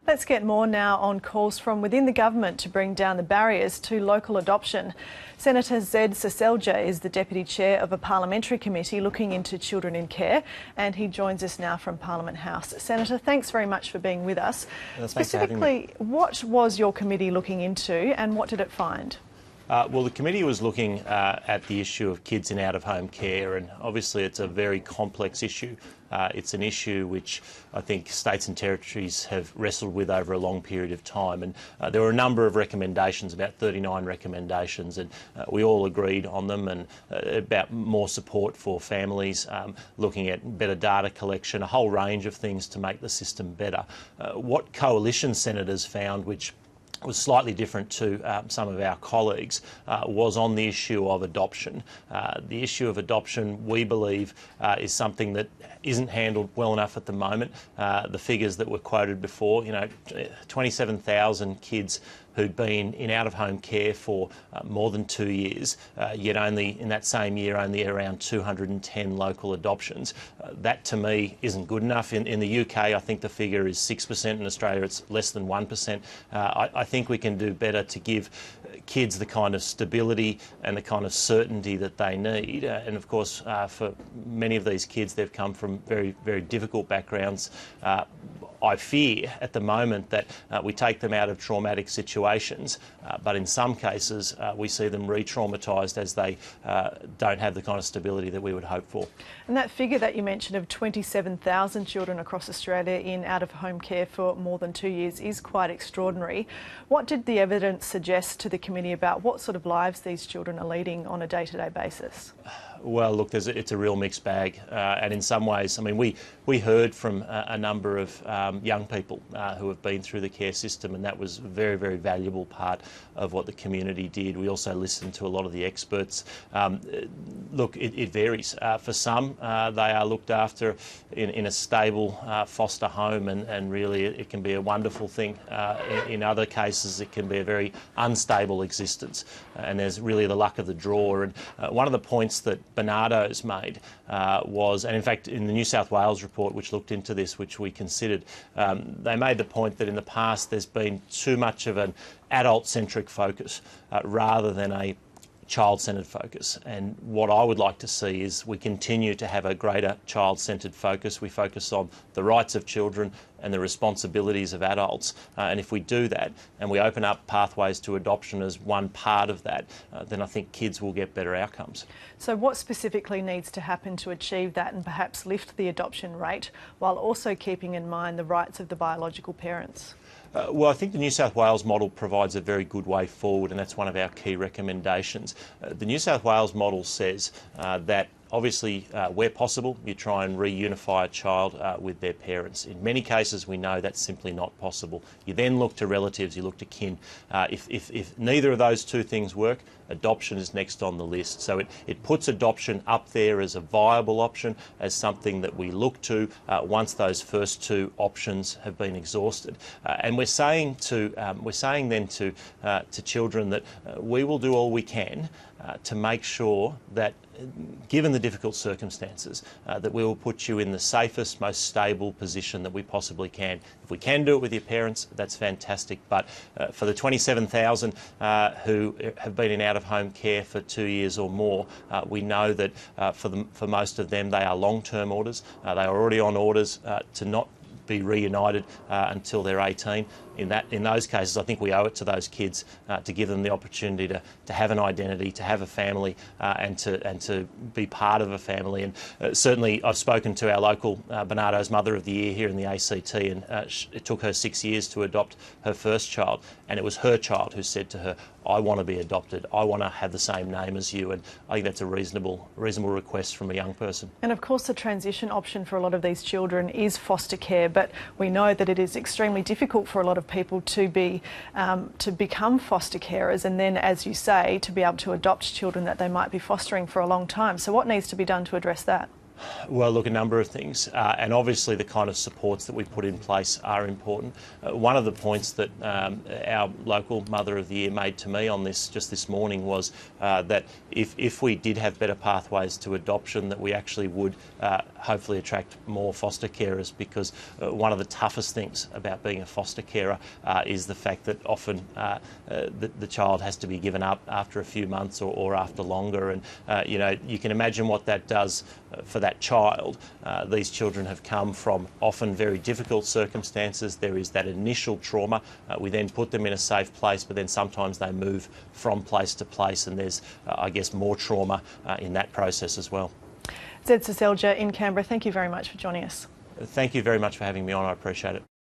Let's get more now on calls from within the government to bring down the barriers to local adoption. Senator Zed Seselja is the Deputy Chair of a parliamentary committee looking into children in care, and he joins us now from Parliament House. Senator, thanks very much for being with us. Specifically, what was your committee looking into and what did it find? Well, the committee was looking at the issue of kids in out-of-home care, and obviously it's a very complex issue. It's an issue which I think states and territories have wrestled with over a long period of time, and there were a number of recommendations, about 39 recommendations, and we all agreed on them, and about more support for families, looking at better data collection, a whole range of things to make the system better. What coalition senators found, which was slightly different to some of our colleagues, was on the issue of adoption. The issue of adoption, we believe, is something that isn't handled well enough at the moment. The figures that were quoted before, 27,000 kids who'd been in out-of-home care for more than 2 years, yet only in that same year only around 210 local adoptions. That to me isn't good enough. In the UK, I think the figure is 6%. In Australia, it's less than 1%. I think we can do better to give kids the kind of stability and the kind of certainty that they need. And of course, for many of these kids, they've come from very, very difficult backgrounds. I fear at the moment that we take them out of traumatic situations, but in some cases we see them re-traumatised as they don't have the kind of stability that we would hope for. And that figure that you mentioned of 27,000 children across Australia in out-of-home care for more than 2 years is quite extraordinary. What did the evidence suggest to the committee about what sort of lives these children are leading on a day-to-day basis? Well, look, it's a real mixed bag, and in some ways, I mean, we heard from a number of young people who have been through the care system, and that was a very, very valuable part of what the community did. We also listened to a lot of the experts. Look, it varies. For some, they are looked after in a stable foster home, and really it can be a wonderful thing. In other cases, it can be a very unstable existence, and there's really the luck of the draw. And one of the points that Bernardo's made was, and in fact in the New South Wales report which looked into this, which we considered, they made the point that in the past there's been too much of an adult-centric focus rather than a child-centred focus. And what I would like to see is we continue to have a greater child-centred focus. We focus on the rights of children and the responsibilities of adults. And if we do that and we open up pathways to adoption as one part of that, then I think kids will get better outcomes. So what specifically needs to happen to achieve that and perhaps lift the adoption rate while also keeping in mind the rights of the biological parents? Well, I think the New South Wales model provides a very good way forward, and that's one of our key recommendations. The New South Wales model says that obviously, where possible, you try and reunify a child with their parents. In many cases, we know that's simply not possible. You then look to relatives, you look to kin. If neither of those two things work, adoption is next on the list. So it puts adoption up there as a viable option, as something that we look to once those first two options have been exhausted. And we're saying then to children that we will do all we can to make sure that, given the difficult circumstances, that we will put you in the safest, most stable position that we possibly can. If we can do it with your parents, that's fantastic. But for the 27,000 who have been in out-of-home care for 2 years or more, we know that for most of them, they are long-term orders. They are already on orders to not be reunited until they're 18. In those cases, I think we owe it to those kids to give them the opportunity to have an identity, to have a family, and to be part of a family. And certainly, I've spoken to our local Bernardo's Mother of the Year here in the ACT, and it took her 6 years to adopt her first child, and it was her child who said to her, "I want to be adopted. I want to have the same name as you." And I think that's a reasonable request from a young person. And of course, the transition option for a lot of these children is foster care, but we know that it is extremely difficult for a lot of people to become foster carers, and then, as you say, to be able to adopt children that they might be fostering for a long time. So what needs to be done to address that? Well, look, a number of things, and obviously the kind of supports that we put in place are important. One of the points that our local Mother of the Year made to me on this just this morning was that if we did have better pathways to adoption, that we actually would hopefully attract more foster carers, because one of the toughest things about being a foster carer is the fact that often the child has to be given up after a few months or after longer, and you can imagine what that does for that child. These children have come from often very difficult circumstances. There is that initial trauma. We then put them in a safe place, but then sometimes they move from place to place, and there's, I guess, more trauma in that process as well. Zed Seselja in Canberra, thank you very much for joining us. Thank you very much for having me on. I appreciate it.